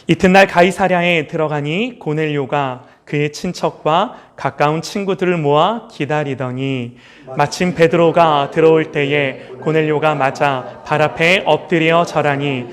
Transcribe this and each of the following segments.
이튿날 가이사랴에 들어가니 고넬료가 그의 친척과 가까운 친구들을 모아 기다리더니 마침 베드로가 들어올 때에 고넬료가 맞아 발 앞에 엎드려 절하니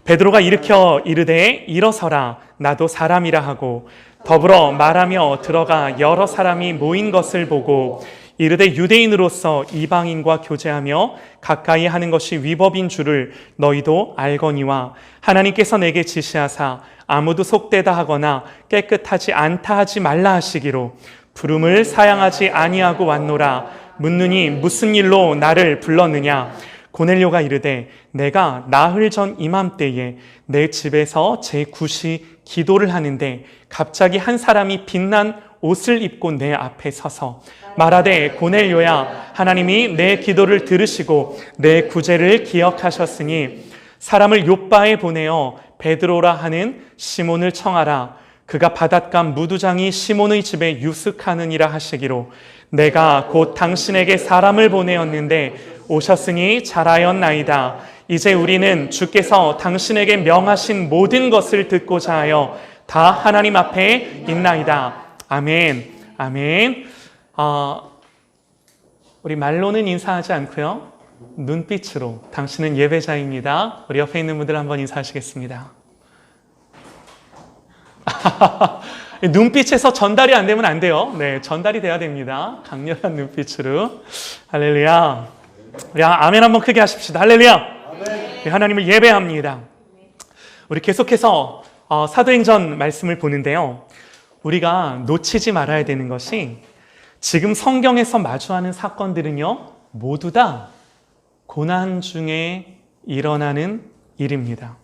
베드로가 일으켜 이르되 일어서라 나도 사람이라 하고 더불어 말하며 들어가 여러 사람이 모인 것을 보고 이르되 유대인으로서 이방인과 교제하며 가까이 하는 것이 위법인 줄을 너희도 알거니와 하나님께서 내게 지시하사 아무도 속되다 하거나 깨끗하지 않다 하지 말라 하시기로 부름을 사양하지 아니하고 왔노라. 묻느니 무슨 일로 나를 불렀느냐? 고넬료가 이르되 내가 나흘 전 이맘때에 내 집에서 제9시 기도를 하는데 갑자기 한 사람이 빛난 옷을 입고 내 앞에 서서 말하되 고넬료야 하나님이 내 기도를 들으시고 내 구제를 기억하셨으니 사람을 욥바에 보내어 베드로라 하는 시몬을 청하라. 그가 바닷감 무두장이 시몬의 집에 유숙하느니라 하시기로 내가 곧 당신에게 사람을 보내었는데 오셨으니 잘하였나이다. 이제 우리는 주께서 당신에게 명하신 모든 것을 듣고자 하여 다 하나님 앞에 있나이다. 아멘. 아멘. 우리 말로는 인사하지 않고요. 눈빛으로 당신은 예배자입니다. 우리 옆에 있는 분들 한번 인사하시겠습니다. 눈빛에서 전달이 안 되면 안 돼요. 네, 전달이 돼야 됩니다. 강렬한 눈빛으로. 할렐루야. 우리 아멘 한번 크게 하십시다. 할렐루야. 우리 하나님을 예배합니다. 우리 계속해서 사도행전 말씀을 보는데요. 우리가 놓치지 말아야 되는 것이 지금 성경에서 마주하는 사건들은요, 모두 다 고난 중에 일어나는 일입니다.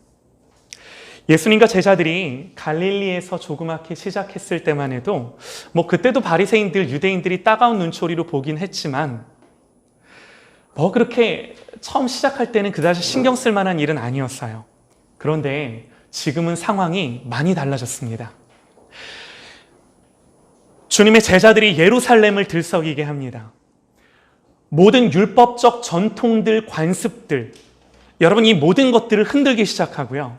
예수님과 제자들이 갈릴리에서 조그맣게 시작했을 때만 해도 그때도 바리새인들, 유대인들이 따가운 눈초리로 보긴 했지만 그렇게 처음 시작할 때는 그다지 신경 쓸 만한 일은 아니었어요. 그런데 지금은 상황이 많이 달라졌습니다. 주님의 제자들이 예루살렘을 들썩이게 합니다. 모든 율법적 전통들, 관습들, 여러분 이 모든 것들을 흔들기 시작하고요.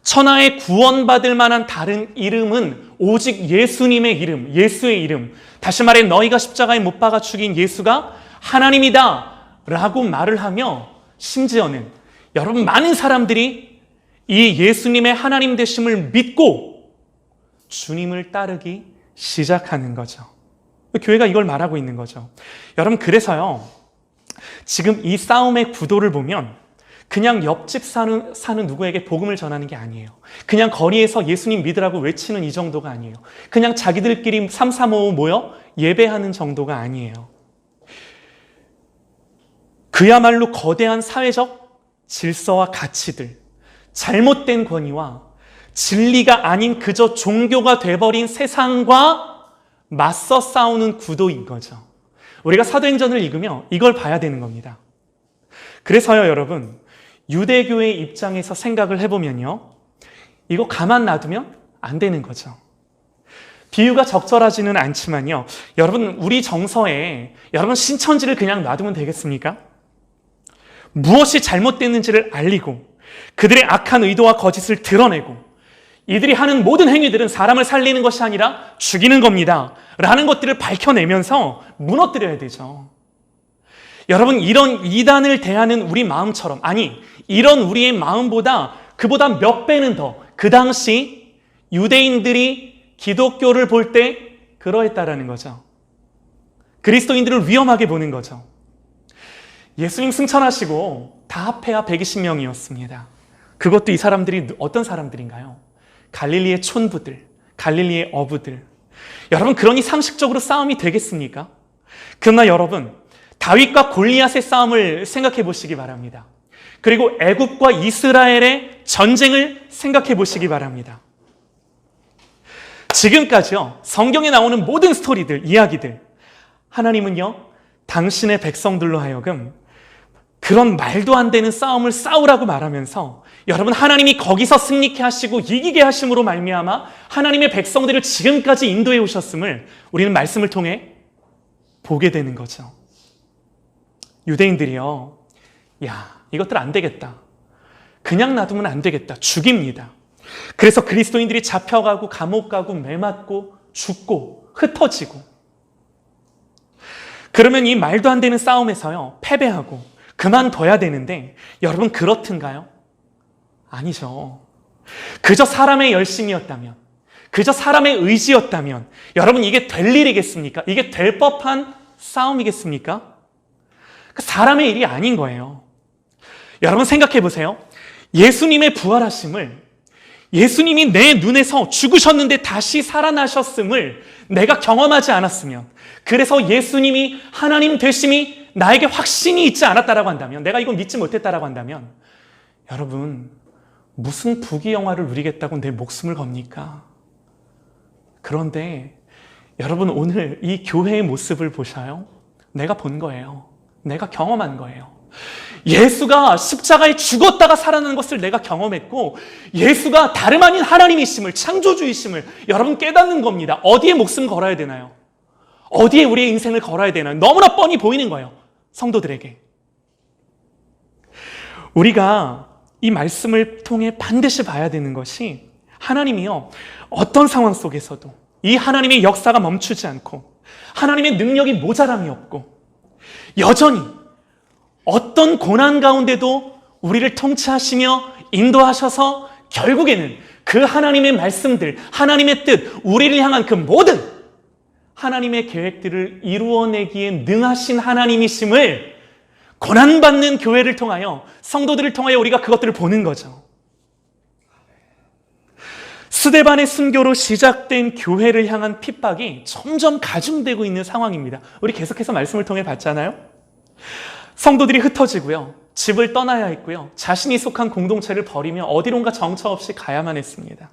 천하에 구원받을 만한 다른 이름은 오직 예수님의 이름, 예수의 이름. 다시 말해 너희가 십자가에 못 박아 죽인 예수가 하나님이다 라고 말을 하며 심지어는 여러분 많은 사람들이 이 예수님의 하나님 되심을 믿고 주님을 따르기 시작하는 거죠. 교회가 이걸 말하고 있는 거죠. 여러분 그래서요. 지금 이 싸움의 구도를 보면 그냥 옆집 사는 누구에게 복음을 전하는 게 아니에요. 그냥 거리에서 예수님 믿으라고 외치는 이 정도가 아니에요. 그냥 자기들끼리 335 모여 예배하는 정도가 아니에요. 그야말로 거대한 사회적 질서와 가치들, 잘못된 권위와 진리가 아닌 그저 종교가 돼버린 세상과 맞서 싸우는 구도인 거죠. 우리가 사도행전을 읽으며 이걸 봐야 되는 겁니다. 그래서요, 여러분, 유대교의 입장에서 생각을 해보면요, 이거 가만 놔두면 안 되는 거죠. 비유가 적절하지는 않지만요, 여러분, 우리 정서에 여러분 신천지를 그냥 놔두면 되겠습니까? 무엇이 잘못됐는지를 알리고 그들의 악한 의도와 거짓을 드러내고 이들이 하는 모든 행위들은 사람을 살리는 것이 아니라 죽이는 겁니다 라는 것들을 밝혀내면서 무너뜨려야 되죠. 여러분 이런 이단을 대하는 우리 마음처럼, 아니 이런 우리의 마음보다 그보다 몇 배는 더 그 당시 유대인들이 기독교를 볼 때 그러했다라는 거죠. 그리스도인들을 위험하게 보는 거죠. 예수님 승천하시고 다 합해야 120명이었습니다. 그것도 이 사람들이 어떤 사람들인가요? 갈릴리의 촌부들, 갈릴리의 어부들. 여러분 그러니 상식적으로 싸움이 되겠습니까? 그러나 여러분 다윗과 골리앗의 싸움을 생각해 보시기 바랍니다. 그리고 애굽과 이스라엘의 전쟁을 생각해 보시기 바랍니다. 지금까지요 성경에 나오는 모든 스토리들, 이야기들, 하나님은요 당신의 백성들로 하여금 그런 말도 안 되는 싸움을 싸우라고 말하면서 여러분 하나님이 거기서 승리케 하시고 이기게 하심으로 말미암아 하나님의 백성들을 지금까지 인도해 오셨음을 우리는 말씀을 통해 보게 되는 거죠. 유대인들이요, 야 이것들 안 되겠다, 그냥 놔두면 안 되겠다, 죽입니다. 그래서 그리스도인들이 잡혀가고 감옥 가고 매 맞고 죽고 흩어지고, 그러면 이 말도 안 되는 싸움에서요 패배하고 그만둬야 되는데, 여러분 그렇든가요? 아니죠. 그저 사람의 열심이었다면, 그저 사람의 의지였다면 여러분 이게 될 일이겠습니까? 이게 될 법한 싸움이겠습니까? 사람의 일이 아닌 거예요. 여러분 생각해 보세요. 예수님의 부활하심을, 예수님이 내 눈에서 죽으셨는데 다시 살아나셨음을 내가 경험하지 않았으면, 그래서 예수님이 하나님 되심이 나에게 확신이 있지 않았다라고 한다면, 내가 이거 믿지 못했다라고 한다면, 여러분 무슨 부귀영화를 누리겠다고 내 목숨을 겁니까? 그런데 여러분 오늘 이 교회의 모습을 보셔요. 내가 본 거예요. 내가 경험한 거예요. 예수가 십자가에 죽었다가 살아나는 것을 내가 경험했고, 예수가 다름 아닌 하나님이심을, 창조주이심을 여러분 깨닫는 겁니다. 어디에 목숨 걸어야 되나요? 어디에 우리의 인생을 걸어야 되나요? 너무나 뻔히 보이는 거예요, 성도들에게. 우리가 이 말씀을 통해 반드시 봐야 되는 것이, 하나님이요 어떤 상황 속에서도 이 하나님의 역사가 멈추지 않고, 하나님의 능력이 모자람이 없고, 여전히 어떤 고난 가운데도 우리를 통치하시며 인도하셔서 결국에는 그 하나님의 말씀들, 하나님의 뜻, 우리를 향한 그 모든 하나님의 계획들을 이루어내기에 능하신 하나님이심을 고난받는 교회를 통하여, 성도들을 통하여 우리가 그것들을 보는 거죠. 스데반의 순교로 시작된 교회를 향한 핍박이 점점 가중되고 있는 상황입니다. 우리 계속해서 말씀을 통해 봤잖아요. 성도들이 흩어지고요, 집을 떠나야 했고요, 자신이 속한 공동체를 버리며 어디론가 정처 없이 가야만 했습니다.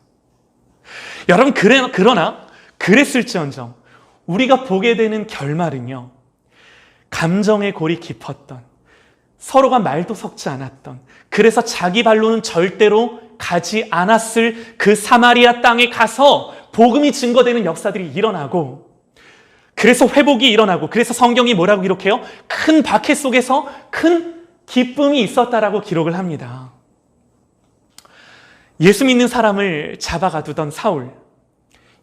여러분 그러나 그랬을지언정 우리가 보게 되는 결말은요, 감정의 골이 깊었던, 서로가 말도 섞지 않았던, 그래서 자기 발로는 절대로 가지 않았을 그 사마리아 땅에 가서 복음이 증거되는 역사들이 일어나고, 그래서 회복이 일어나고, 그래서 성경이 뭐라고 기록해요? 큰 박해 속에서 큰 기쁨이 있었다라고 기록을 합니다. 예수 믿는 사람을 잡아가두던 사울,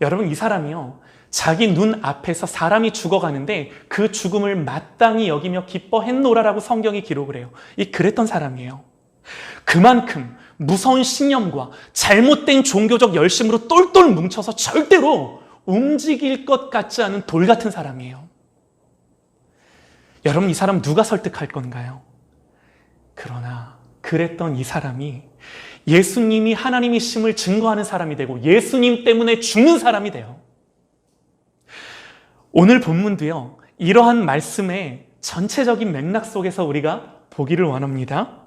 여러분 이 사람이요 자기 눈 앞에서 사람이 죽어가는데 그 죽음을 마땅히 여기며 기뻐했노라라고 성경이 기록을 해요. 그랬던 사람이에요. 그만큼 무서운 신념과 잘못된 종교적 열심으로 똘똘 뭉쳐서 절대로 움직일 것 같지 않은 돌 같은 사람이에요. 여러분 이 사람 누가 설득할 건가요? 그러나 그랬던 이 사람이 예수님이 하나님이심을 증거하는 사람이 되고, 예수님 때문에 죽는 사람이 돼요. 오늘 본문도요 이러한 말씀의 전체적인 맥락 속에서 우리가 보기를 원합니다.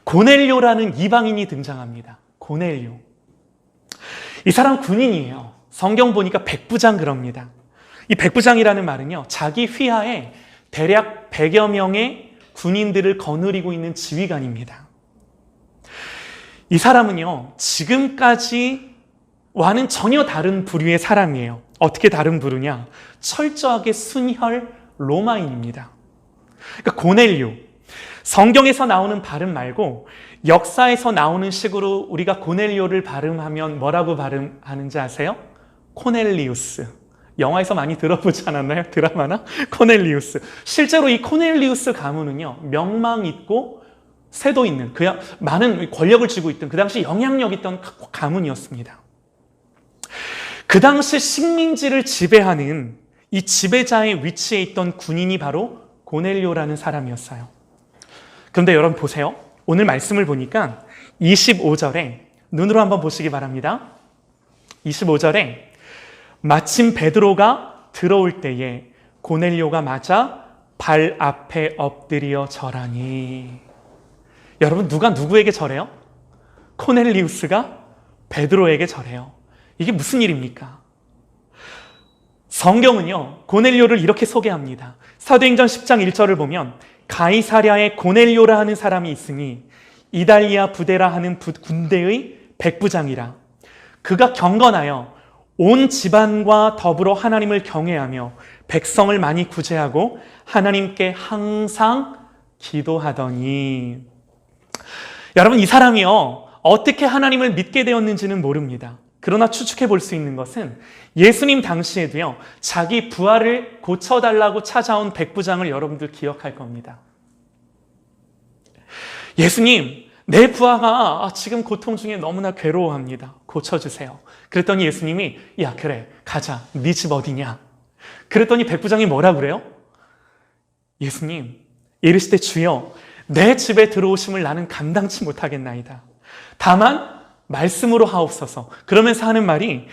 고넬료라는 이방인이 등장합니다. 고넬료. 이 사람 군인이에요. 성경 보니까 백부장 그럽니다. 이 백부장이라는 말은요 자기 휘하에 대략 100여 명의 군인들을 거느리고 있는 지휘관입니다. 이 사람은요 지금까지와는 전혀 다른 부류의 사람이에요. 어떻게 다른 부류냐? 철저하게 순혈 로마인입니다. 그러니까 고넬료, 성경에서 나오는 발음 말고 역사에서 나오는 식으로 우리가 고넬료를 발음하면 뭐라고 발음하는지 아세요? 코넬리우스. 영화에서 많이 들어보지 않았나요? 드라마나? 코넬리우스. 실제로 이 코넬리우스 가문은요 명망 있고 세도 있는, 그냥 많은 권력을 쥐고 있던, 그 당시 영향력 있던 가문이었습니다. 그 당시 식민지를 지배하는 이 지배자의 위치에 있던 군인이 바로 고넬료라는 사람이었어요. 그런데 여러분 보세요. 오늘 말씀을 보니까 25절에 눈으로 한번 보시기 바랍니다. 25절에 마침 베드로가 들어올 때에 고넬료가 맞아 발 앞에 엎드려 절하니. 여러분 누가 누구에게 절해요? 코넬리우스가 베드로에게 절해요. 이게 무슨 일입니까? 성경은요 고넬료를 이렇게 소개합니다. 사도행전 10장 1절을 보면 가이사랴에 고넬료라 하는 사람이 있으니 이달리아 부대라 하는 군대의 백부장이라. 그가 경건하여 온 집안과 더불어 하나님을 경외하며 백성을 많이 구제하고 하나님께 항상 기도하더니. 여러분 이 사람이요 어떻게 하나님을 믿게 되었는지는 모릅니다. 그러나 추측해 볼 수 있는 것은 예수님 당시에도요, 자기 부하를 고쳐달라고 찾아온 백부장을 여러분들 기억할 겁니다. 예수님, 내 부하가 지금 고통 중에 너무나 괴로워합니다. 고쳐주세요. 그랬더니 예수님이, 야, 그래, 가자. 네 집 어디냐? 그랬더니 백부장이 뭐라 그래요? 예수님, 이르시되 주여, 내 집에 들어오심을 나는 감당치 못하겠나이다. 다만 말씀으로 하옵소서. 그러면서 하는 말이,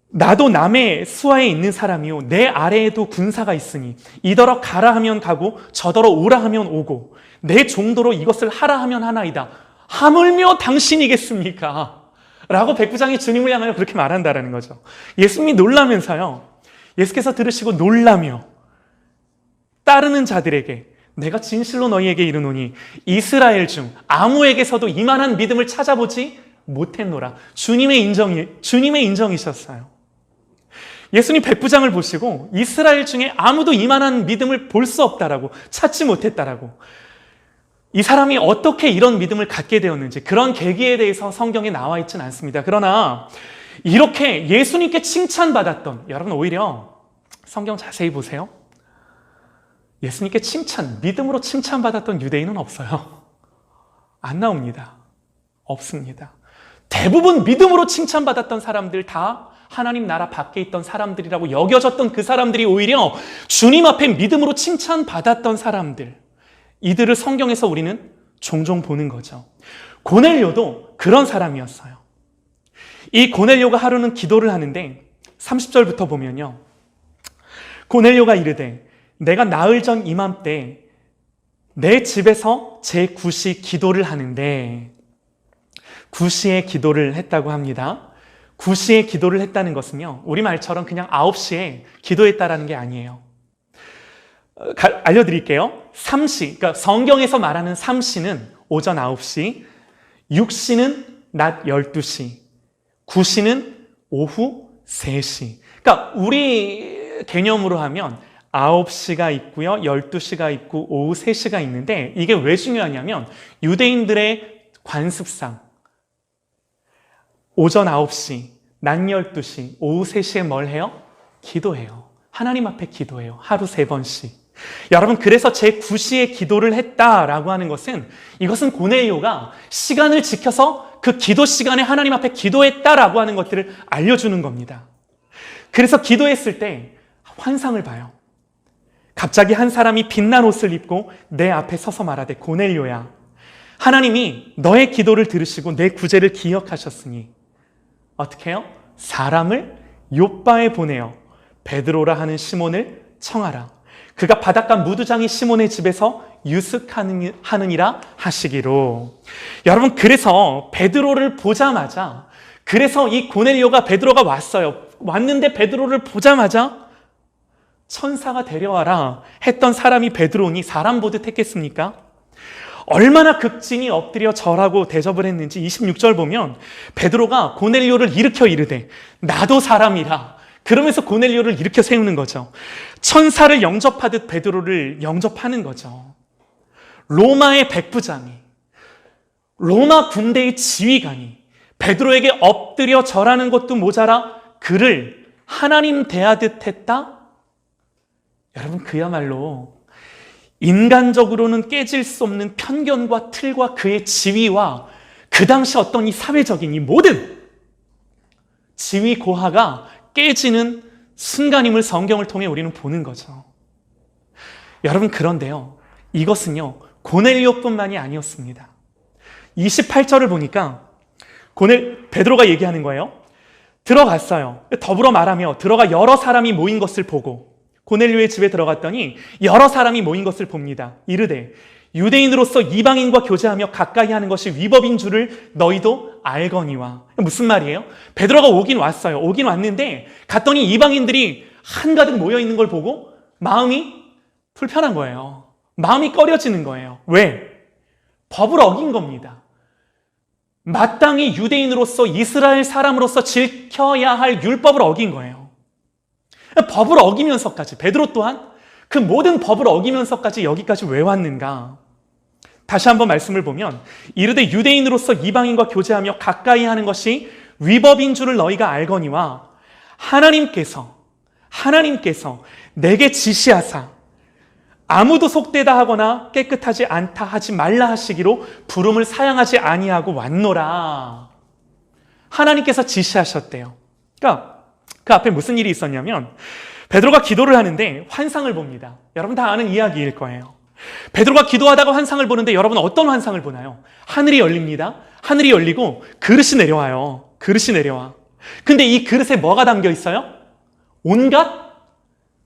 나도 남의 수하에 있는 사람이요, 내 아래에도 군사가 있으니 이더러 가라 하면 가고 저더러 오라 하면 오고 내 종도로 이것을 하라 하면 하나이다. 하물며 당신이겠습니까? 라고 백부장이 주님을 향하여 그렇게 말한다라는 거죠. 예수님이 놀라면서요, 예수께서 들으시고 놀라며 따르는 자들에게 내가 진실로 너희에게 이르노니 이스라엘 중 아무에게서도 이만한 믿음을 찾아보지 못했노라. 주님의 인정이셨어요. 예수님 백부장을 보시고 이스라엘 중에 아무도 이만한 믿음을 볼 수 없다라고, 찾지 못했다라고, 이 사람이 어떻게 이런 믿음을 갖게 되었는지 그런 계기에 대해서 성경에 나와 있지는 않습니다. 그러나 이렇게 예수님께 칭찬받았던, 여러분 오히려 성경 자세히 보세요. 예수님께 믿음으로 칭찬받았던 유대인은 없어요. 안 나옵니다. 없습니다. 대부분 믿음으로 칭찬받았던 사람들 다 하나님 나라 밖에 있던 사람들이라고 여겨졌던 그 사람들이 오히려 주님 앞에 믿음으로 칭찬받았던 사람들, 이들을 성경에서 우리는 종종 보는 거죠. 고넬료도 그런 사람이었어요. 이 고넬료가 하루는 기도를 하는데 30절부터 보면요, 고넬료가 이르되 내가 나흘 전 이맘때 내 집에서 제9시 기도를 하는데, 9시에 기도를 했다고 합니다. 9시에 기도를 했다는 것은요, 우리말처럼 그냥 9시에 기도했다라는 게 아니에요. 알려드릴게요. 3시, 그러니까 성경에서 말하는 3시는 오전 9시, 6시는 낮 12시, 9시는 오후 3시. 그러니까 우리 개념으로 하면 9시가 있고요, 12시가 있고 오후 3시가 있는데, 이게 왜 중요하냐면 유대인들의 관습상 오전 9시, 낮 12시, 오후 3시에 뭘 해요? 기도해요. 하나님 앞에 기도해요. 하루 3번씩. 여러분, 그래서 제9시에 기도를 했다라고 하는 것은, 이것은 고넬료가 시간을 지켜서 그 기도 시간에 하나님 앞에 기도했다라고 하는 것들을 알려주는 겁니다. 그래서 기도했을 때 환상을 봐요. 갑자기 한 사람이 빛난 옷을 입고 내 앞에 서서 말하되, 고넬료야, 하나님이 너의 기도를 들으시고 내 구제를 기억하셨으니 어떻게 해요? 사람을 욥바에 보내어 베드로라 하는 시몬을 청하라. 그가 바닷가 무두장이 시몬의 집에서 유숙하느니라 하시기로. 여러분, 그래서 베드로를 보자마자, 그래서 이 고넬료가, 베드로가 왔는데 베드로를 보자마자 천사가 데려와라 했던 사람이 베드로니 사람 보듯 했겠습니까? 얼마나 극진히 엎드려 절하고 대접을 했는지 26절 보면 베드로가 고넬료를 일으켜 이르되 나도 사람이라. 그러면서 고넬료를 일으켜 세우는 거죠. 천사를 영접하듯 베드로를 영접하는 거죠. 로마의 백부장이, 로마 군대의 지휘관이 베드로에게 엎드려 절하는 것도 모자라 그를 하나님 대하듯 했다? 여러분, 그야말로 인간적으로는 깨질 수 없는 편견과 틀과 그의 지위와 그 당시 어떤 이 사회적인 이 모든 지위 고하가 깨지는 순간임을 성경을 통해 우리는 보는 거죠. 여러분, 그런데요, 이것은요 고넬료뿐만이 아니었습니다. 28절을 보니까 베드로가 얘기하는 거예요. 들어갔어요. 더불어 말하며 들어가 여러 사람이 모인 것을 보고, 고넬료의 집에 들어갔더니 여러 사람이 모인 것을 봅니다. 이르되 유대인으로서 이방인과 교제하며 가까이 하는 것이 위법인 줄을 너희도 알거니와. 무슨 말이에요? 베드로가 오긴 왔어요. 오긴 왔는데 갔더니 이방인들이 한가득 모여 있는 걸 보고 마음이 불편한 거예요. 마음이 꺼려지는 거예요. 왜? 법을 어긴 겁니다. 마땅히 유대인으로서, 이스라엘 사람으로서 지켜야 할 율법을 어긴 거예요. 법을 어기면서까지, 베드로 또한 그 모든 법을 어기면서까지 여기까지 왜 왔는가? 다시 한번 말씀을 보면 이르되 유대인으로서 이방인과 교제하며 가까이 하는 것이 위법인 줄을 너희가 알거니와 하나님께서 내게 지시하사 아무도 속되다 하거나 깨끗하지 않다 하지 말라 하시기로 부름을 사양하지 아니하고 왔노라. 하나님께서 지시하셨대요. 그러니까 그 앞에 무슨 일이 있었냐면 베드로가 기도를 하는데 환상을 봅니다. 여러분 다 아는 이야기일 거예요. 베드로가 기도하다가 환상을 보는데 여러분 어떤 환상을 보나요? 하늘이 열립니다. 하늘이 열리고 그릇이 내려와요. 그릇이 내려와. 근데 이 그릇에 뭐가 담겨 있어요? 온갖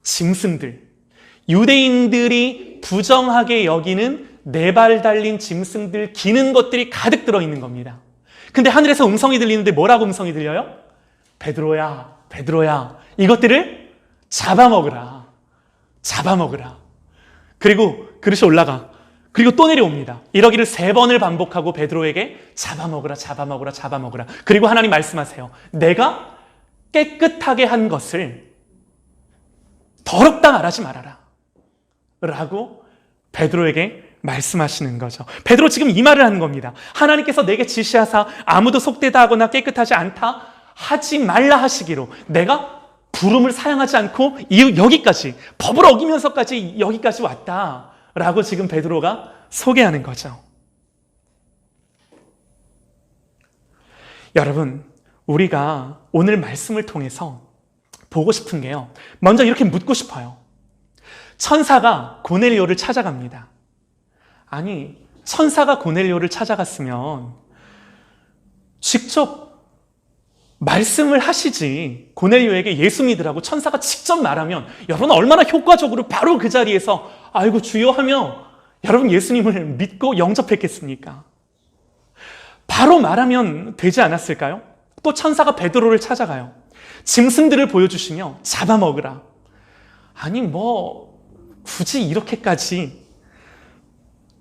짐승들. 유대인들이 부정하게 여기는 4발 달린 짐승들, 기는 것들이 가득 들어있는 겁니다. 근데 하늘에서 음성이 들리는데 뭐라고 음성이 들려요? 베드로야, 베드로야, 이것들을 잡아먹으라. 잡아먹으라. 그리고 그릇이 올라가. 그리고 또 내려옵니다. 이러기를 3번을 반복하고 베드로에게 잡아먹으라, 잡아먹으라, 잡아먹으라. 그리고 하나님 말씀하세요. 내가 깨끗하게 한 것을 더럽다 말하지 말아라. 라고 베드로에게 말씀하시는 거죠. 베드로 지금 이 말을 하는 겁니다. 하나님께서 내게 지시하사 아무도 속되다 하거나 깨끗하지 않다 하지 말라 하시기로 내가 부름을 사양하지 않고 여기까지, 법을 어기면서까지 여기까지 왔다라고 지금 베드로가 소개하는 거죠. 여러분, 우리가 오늘 말씀을 통해서 보고 싶은 게요. 먼저 이렇게 묻고 싶어요. 천사가 고넬료를 찾아갑니다. 아니, 천사가 고넬료를 찾아갔으면 직접 말씀을 하시지. 고넬료에게 예수 믿으라고 천사가 직접 말하면 여러분 얼마나 효과적으로 바로 그 자리에서 아이고 주여 하며 여러분 예수님을 믿고 영접했겠습니까? 바로 말하면 되지 않았을까요? 또 천사가 베드로를 찾아가요. 짐승들을 보여주시며 잡아먹으라. 아니 굳이 이렇게까지,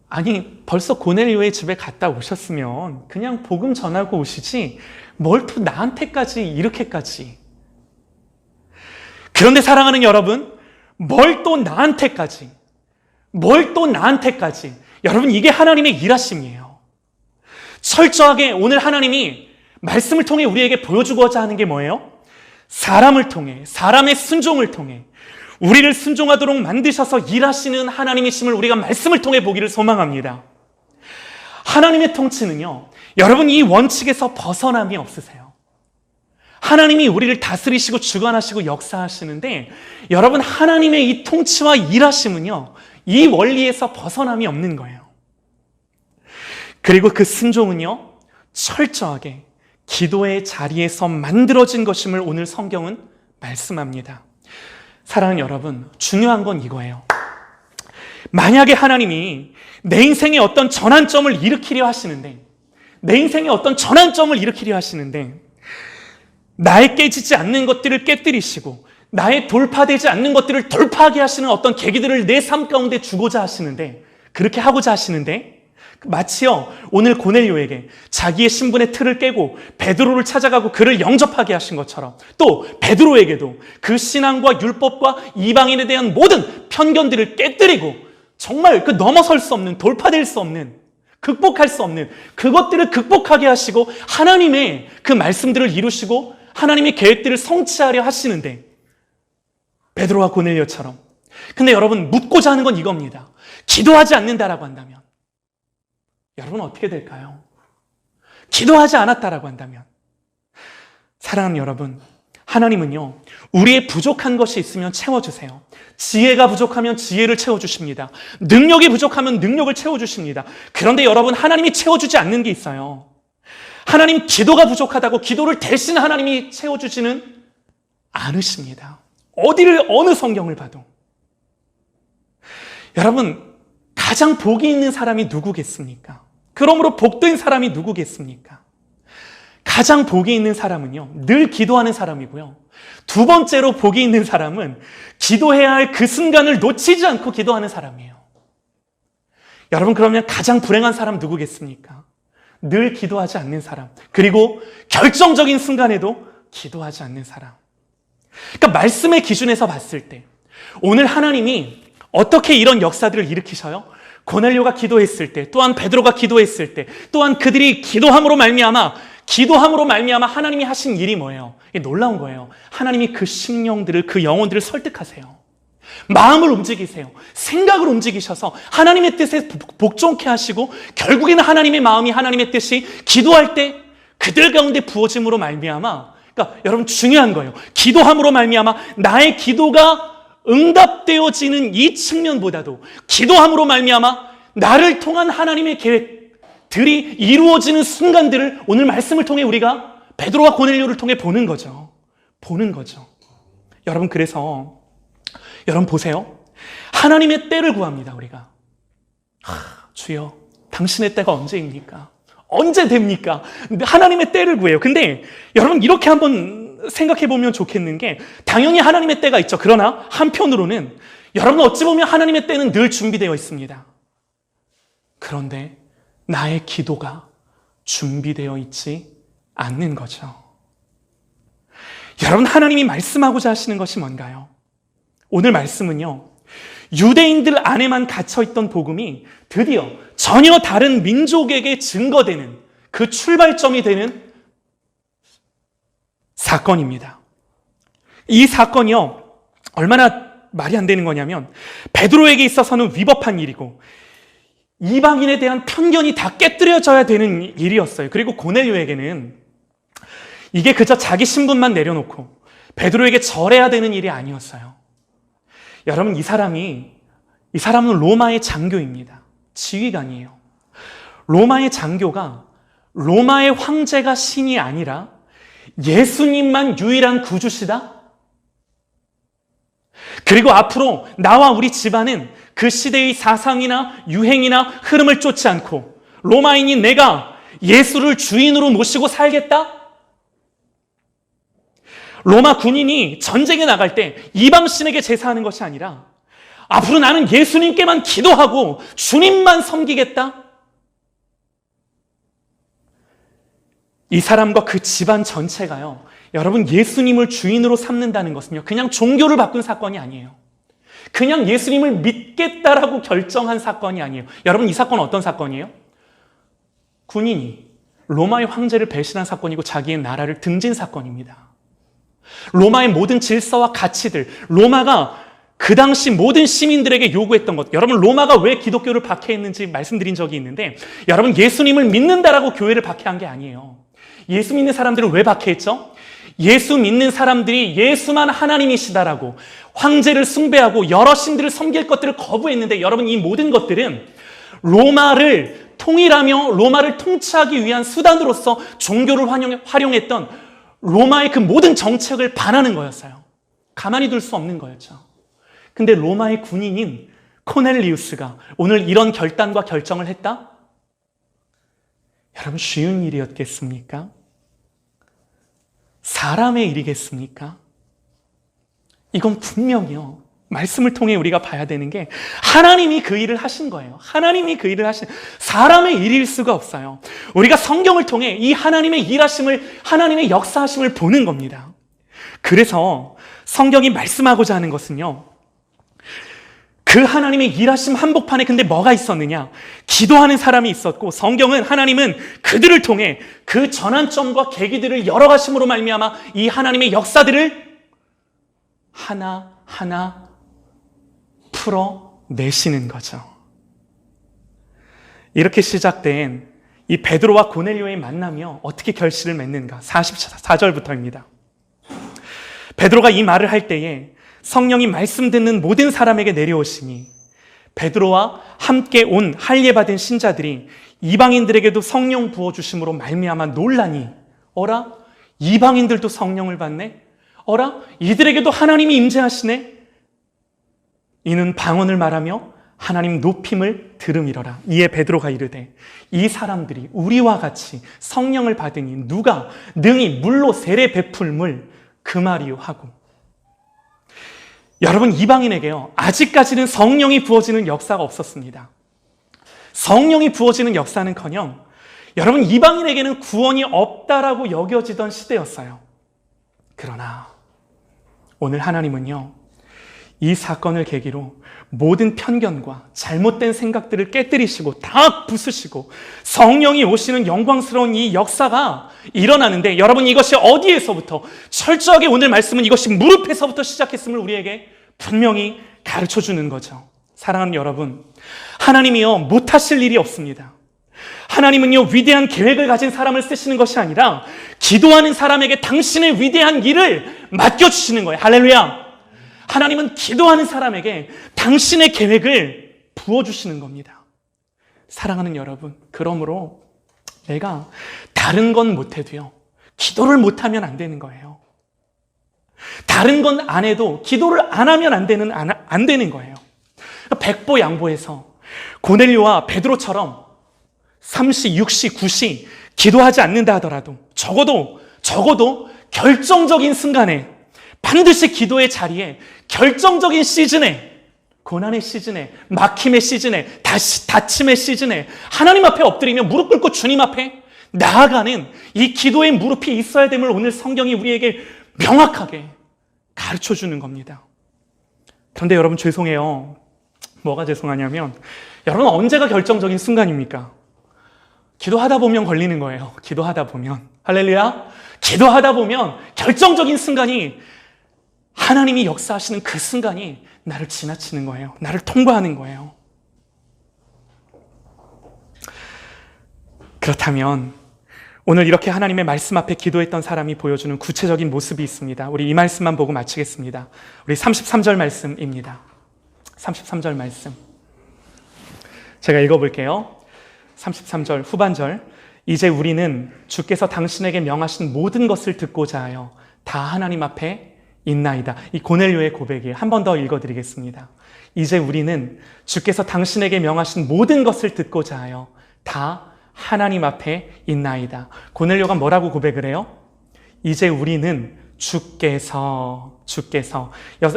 아니 벌써 고넬료의 집에 갔다 오셨으면 그냥 복음 전하고 오시지 뭘 또 나한테까지 이렇게까지. 그런데 사랑하는 여러분, 뭘 또 나한테까지, 여러분 이게 하나님의 일하심이에요. 철저하게 오늘 하나님이 말씀을 통해 우리에게 보여주고자 하는 게 뭐예요? 사람을 통해, 사람의 순종을 통해 우리를 순종하도록 만드셔서 일하시는 하나님이심을 우리가 말씀을 통해 보기를 소망합니다. 하나님의 통치는요, 여러분 이 원칙에서 벗어남이 없으세요. 하나님이 우리를 다스리시고 주관하시고 역사하시는데 여러분 하나님의 이 통치와 일하심은요, 이 원리에서 벗어남이 없는 거예요. 그리고 그 순종은요, 철저하게 기도의 자리에서 만들어진 것임을 오늘 성경은 말씀합니다. 사랑하는 여러분, 중요한 건 이거예요. 만약에 하나님이 내 인생에 어떤 전환점을 일으키려 하시는데, 나의 깨지지 않는 것들을 깨뜨리시고 나의 돌파되지 않는 것들을 돌파하게 하시는 어떤 계기들을 내 삶 가운데 주고자 하시는데, 그렇게 하고자 하시는데 마치요 오늘 고넬료에게 자기의 신분의 틀을 깨고 베드로를 찾아가고 그를 영접하게 하신 것처럼 또 베드로에게도 그 신앙과 율법과 이방인에 대한 모든 편견들을 깨뜨리고 정말 그 넘어설 수 없는, 돌파될 수 없는, 극복할 수 없는 그것들을 극복하게 하시고 하나님의 그 말씀들을 이루시고 하나님의 계획들을 성취하려 하시는데, 베드로와 고넬료처럼. 근데 여러분 묻고자 하는 건 이겁니다. 기도하지 않는다라고 한다면 여러분 어떻게 될까요? 기도하지 않았다라고 한다면. 사랑하는 여러분, 하나님은요 우리의 부족한 것이 있으면 채워주세요. 지혜가 부족하면 지혜를 채워주십니다. 능력이 부족하면 능력을 채워주십니다. 그런데 여러분 하나님이 채워주지 않는 게 있어요. 하나님 기도가 부족하다고 기도를 대신 하나님이 채워주지는 않으십니다. 어느 성경을 봐도. 여러분 가장 복이 있는 사람이 누구겠습니까? 그러므로 복된 사람이 누구겠습니까? 가장 복이 있는 사람은요 늘 기도하는 사람이고요, 두 번째로 복이 있는 사람은 기도해야 할 그 순간을 놓치지 않고 기도하는 사람이에요. 여러분 그러면 가장 불행한 사람 누구겠습니까? 늘 기도하지 않는 사람, 그리고 결정적인 순간에도 기도하지 않는 사람. 그러니까 말씀의 기준에서 봤을 때 오늘 하나님이 어떻게 이런 역사들을 일으키셔요? 고넬료가 기도했을 때, 또한 베드로가 기도했을 때, 또한 그들이 기도함으로 말미암아 하나님이 하신 일이 뭐예요? 이게 놀라운 거예요. 하나님이 그 심령들을, 그 영혼들을 설득하세요. 마음을 움직이세요. 생각을 움직이셔서 하나님의 뜻에 복종케 하시고, 결국에는 하나님의 마음이, 하나님의 뜻이 기도할 때 그들 가운데 부어짐으로 말미암아, 그러니까 여러분 중요한 거예요. 기도함으로 말미암아 나의 기도가 응답되어지는 이 측면보다도, 기도함으로 말미암아 나를 통한 하나님의 계획들이 이루어지는 순간들을 오늘 말씀을 통해 우리가 베드로와 고넬료를 통해 보는 거죠. 여러분, 그래서 여러분 보세요. 하나님의 때를 구합니다. 우리가 주여, 당신의 때가 언제입니까? 언제 됩니까? 하나님의 때를 구해요. 근데 여러분, 이렇게 한번 생각해 보면 좋겠는 게, 당연히 하나님의 때가 있죠. 그러나 한편으로는 여러분, 어찌 보면 하나님의 때는 늘 준비되어 있습니다. 그런데 나의 기도가 준비되어 있지 않는 거죠. 여러분, 하나님이 말씀하고자 하시는 것이 뭔가요? 오늘 말씀은요, 유대인들 안에만 갇혀있던 복음이 드디어 전혀 다른 민족에게 증거되는, 그 출발점이 되는 사건입니다. 이 사건이요, 얼마나 말이 안 되는 거냐면, 베드로에게 있어서는 위법한 일이고 이방인에 대한 편견이 다 깨뜨려져야 되는 일이었어요. 그리고 고넬료에게는 이게 그저 자기 신분만 내려놓고 베드로에게 절해야 되는 일이 아니었어요. 여러분, 이 사람은 로마의 장교입니다. 지휘관이에요. 로마의 장교가 로마의 황제가 신이 아니라 예수님만 유일한 구주시다? 그리고 앞으로 나와 우리 집안은 그 시대의 사상이나 유행이나 흐름을 쫓지 않고 로마인인 내가 예수를 주인으로 모시고 살겠다? 로마 군인이 전쟁에 나갈 때 이방신에게 제사하는 것이 아니라 앞으로 나는 예수님께만 기도하고 주님만 섬기겠다? 이 사람과 그 집안 전체가요, 여러분, 예수님을 주인으로 삼는다는 것은요, 그냥 종교를 바꾼 사건이 아니에요. 그냥 예수님을 믿겠다라고 결정한 사건이 아니에요. 여러분, 이 사건은 어떤 사건이에요? 군인이 로마의 황제를 배신한 사건이고 자기의 나라를 등진 사건입니다. 로마의 모든 질서와 가치들, 로마가 그 당시 모든 시민들에게 요구했던 것, 여러분, 로마가 왜 기독교를 박해했는지 말씀드린 적이 있는데, 여러분, 예수님을 믿는다라고 교회를 박해한 게 아니에요. 예수 믿는 사람들을 왜 박해했죠? 예수 믿는 사람들이 예수만 하나님이시다라고 황제를 숭배하고 여러 신들을 섬길 것들을 거부했는데, 여러분, 이 모든 것들은 로마를 통일하며 로마를 통치하기 위한 수단으로서 종교를 활용했던 로마의 그 모든 정책을 반하는 거였어요. 가만히 둘 수 없는 거였죠. 근데 로마의 군인인 코넬리우스가 오늘 이런 결단과 결정을 했다? 여러분, 쉬운 일이었겠습니까? 사람의 일이겠습니까? 이건 분명히요, 말씀을 통해 우리가 봐야 되는 게 하나님이 그 일을 하신 거예요. 하나님이 그 일을 하신, 사람의 일일 수가 없어요. 우리가 성경을 통해 이 하나님의 일하심을, 하나님의 역사하심을 보는 겁니다. 그래서 성경이 말씀하고자 하는 것은요, 그 하나님의 일하심 한복판에 근데 뭐가 있었느냐? 기도하는 사람이 있었고, 성경은 하나님은 그들을 통해 그 전환점과 계기들을 열어가심으로 말미암아 이 하나님의 역사들을 하나하나 풀어내시는 거죠. 이렇게 시작된 이 베드로와 고넬료의 만남이요, 어떻게 결실을 맺는가? 44절부터입니다. 베드로가 이 말을 할 때에 성령이 말씀 듣는 모든 사람에게 내려오시니 베드로와 함께 온 할례받은 신자들이 이방인들에게도 성령 부어주심으로 말미암아 놀라니, 어라? 이방인들도 성령을 받네? 어라? 이들에게도 하나님이 임재하시네? 이는 방언을 말하며 하나님 높임을 들음이러라. 이에 베드로가 이르되, 이 사람들이 우리와 같이 성령을 받으니 누가 능히 물로 세례 베풀물 그 말이요 하고. 여러분, 이방인에게요, 아직까지는 성령이 부어지는 역사가 없었습니다. 성령이 부어지는 역사는커녕 여러분, 이방인에게는 구원이 없다라고 여겨지던 시대였어요. 그러나 오늘 하나님은요, 이 사건을 계기로 모든 편견과 잘못된 생각들을 깨뜨리시고 다 부수시고 성령이 오시는 영광스러운 이 역사가 일어나는데, 여러분, 이것이 어디에서부터, 철저하게 오늘 말씀은 이것이 무릎에서부터 시작했음을 우리에게 분명히 가르쳐 주는 거죠. 사랑하는 여러분, 하나님이요 못하실 일이 없습니다. 하나님은요 위대한 계획을 가진 사람을 쓰시는 것이 아니라 기도하는 사람에게 당신의 위대한 일을 맡겨주시는 거예요. 할렐루야. 하나님은 기도하는 사람에게 당신의 계획을 부어주시는 겁니다. 사랑하는 여러분, 그러므로 내가 다른 건 못해도요 기도를 못하면 안 되는 거예요. 다른 건 안 해도 기도를 안 하면 안 되는 거예요. 백보양보해서 고넬료와 베드로처럼 3시, 6시, 9시 기도하지 않는다 하더라도 적어도 결정적인 순간에, 반드시 기도의 자리에, 결정적인 시즌에, 고난의 시즌에, 막힘의 시즌에, 다침의 시즌에 하나님 앞에 엎드리며 무릎 꿇고 주님 앞에 나아가는 이 기도의 무릎이 있어야 됨을 오늘 성경이 우리에게 명확하게 가르쳐 주는 겁니다. 그런데 여러분, 죄송해요. 뭐가 죄송하냐면, 여러분, 언제가 결정적인 순간입니까? 기도하다 보면 걸리는 거예요. 기도하다 보면. 할렐루야. 기도하다 보면 결정적인 순간이, 하나님이 역사하시는 그 순간이 나를 지나치는 거예요. 나를 통과하는 거예요. 그렇다면 오늘 이렇게 하나님의 말씀 앞에 기도했던 사람이 보여주는 구체적인 모습이 있습니다. 우리 이 말씀만 보고 마치겠습니다. 우리 33절 말씀입니다. 33절 말씀. 제가 읽어볼게요. 33절 후반절. 이제 우리는 주께서 당신에게 명하신 모든 것을 듣고자 하여 다 하나님 앞에 있나이다. 이 고넬료의 고백이에요. 한 번 더 읽어드리겠습니다. 이제 우리는 주께서 당신에게 명하신 모든 것을 듣고자 하여 다 하나님 앞에 있나이다. 고넬료가 뭐라고 고백을 해요? 이제 우리는 주께서.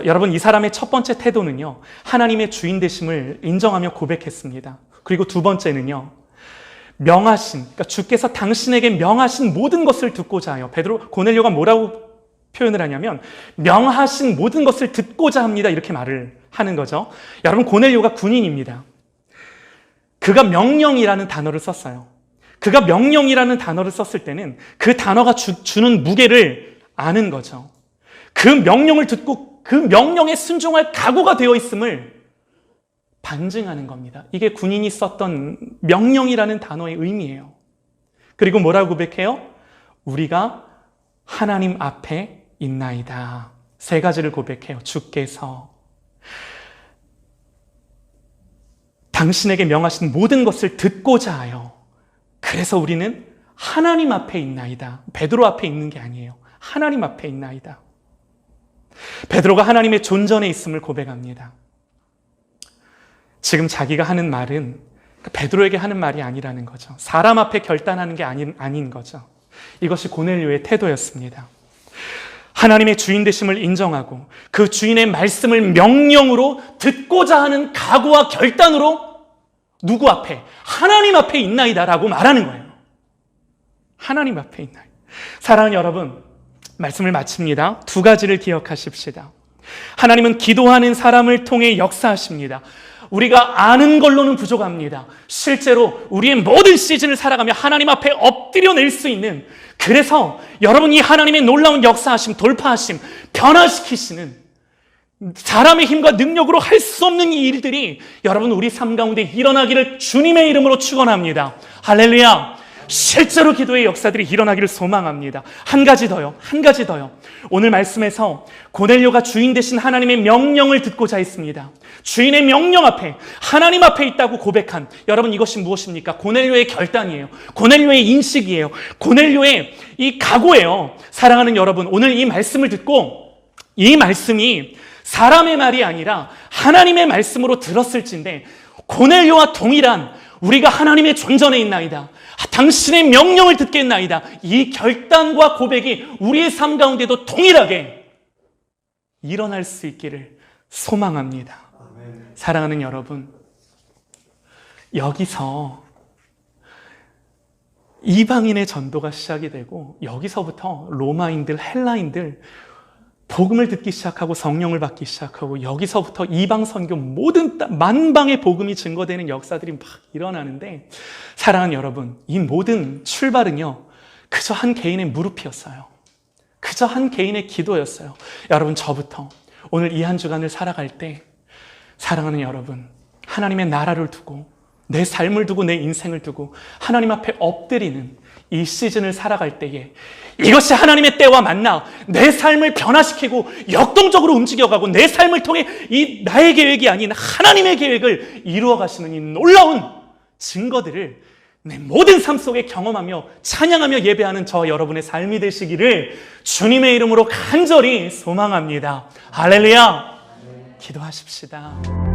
여러분, 이 사람의 첫 번째 태도는요, 하나님의 주인 되심을 인정하며 고백했습니다. 그리고 두 번째는요, 그러니까 주께서 당신에게 명하신 모든 것을 듣고자 하여, 고넬료가 뭐라고 표현을 하냐면, 명하신 모든 것을 듣고자 합니다, 이렇게 말을 하는 거죠. 여러분, 고넬료가 군인입니다. 그가 명령이라는 단어를 썼어요. 그가 명령이라는 단어를 썼을 때는 그 단어가 주는 무게를 아는 거죠. 그 명령을 듣고 그 명령에 순종할 각오가 되어 있음을 반증하는 겁니다. 이게 군인이 썼던 명령이라는 단어의 의미예요. 그리고 뭐라고 고백해요? 우리가 하나님 앞에 있나이다. 세 가지를 고백해요. 주께서 당신에게 명하신 모든 것을 듣고자 하여, 그래서 우리는 하나님 앞에 있나이다. 베드로 앞에 있는 게 아니에요. 하나님 앞에 있나이다. 베드로가 하나님의 존전에 있음을 고백합니다. 지금 자기가 하는 말은 베드로에게 하는 말이 아니라는 거죠. 사람 앞에 결단하는 게 아닌 거죠. 이것이 고넬료의 태도였습니다. 하나님의 주인 되심을 인정하고 그 주인의 말씀을 명령으로 듣고자 하는 각오와 결단으로 누구 앞에? 하나님 앞에 있나이다라고 말하는 거예요. 하나님 앞에 있나이다. 사랑하는 여러분, 말씀을 마칩니다. 두 가지를 기억하십시다. 하나님은 기도하는 사람을 통해 역사하십니다. 우리가 아는 걸로는 부족합니다. 실제로 우리의 모든 시즌을 살아가며 하나님 앞에 엎드려 낼 수 있는, 그래서 여러분, 이 하나님의 놀라운 역사하심, 돌파하심, 변화시키시는 사람의 힘과 능력으로 할 수 없는 이 일들이 여러분 우리 삶 가운데 일어나기를 주님의 이름으로 축원합니다. 할렐루야. 실제로 기도의 역사들이 일어나기를 소망합니다. 한 가지 더요. 오늘 말씀에서 고넬료가 주인 되신 하나님의 명령을 듣고자 했습니다. 주인의 명령 앞에, 하나님 앞에 있다고 고백한, 여러분, 이것이 무엇입니까? 고넬료의 결단이에요. 고넬료의 인식이에요. 고넬료의 이 각오예요. 사랑하는 여러분, 오늘 이 말씀을 듣고 이 말씀이 사람의 말이 아니라 하나님의 말씀으로 들었을진데, 고넬료와 동일한, 우리가 하나님의 존전에 있나이다, 당신의 명령을 듣겠나이다, 이 결단과 고백이 우리의 삶 가운데도 동일하게 일어날 수 있기를 소망합니다. 아멘. 사랑하는 여러분, 여기서 이방인의 전도가 시작이 되고, 여기서부터 로마인들, 헬라인들 복음을 듣기 시작하고 성령을 받기 시작하고 여기서부터 이방 선교 모든 만방의 복음이 증거되는 역사들이 막 일어나는데, 사랑하는 여러분, 이 모든 출발은요 그저 한 개인의 무릎이었어요. 그저 한 개인의 기도였어요. 여러분, 저부터 오늘 이 한 주간을 살아갈 때, 사랑하는 여러분, 하나님의 나라를 두고 내 삶을 두고 내 인생을 두고 하나님 앞에 엎드리는 이 시즌을 살아갈 때에 이것이 하나님의 때와 맞나 내 삶을 변화시키고 역동적으로 움직여가고 내 삶을 통해 이 나의 계획이 아닌 하나님의 계획을 이루어 가시는 이 놀라운 증거들을 내 모든 삶 속에 경험하며 찬양하며 예배하는 저와 여러분의 삶이 되시기를 주님의 이름으로 간절히 소망합니다. 할렐루야! 기도하십시다.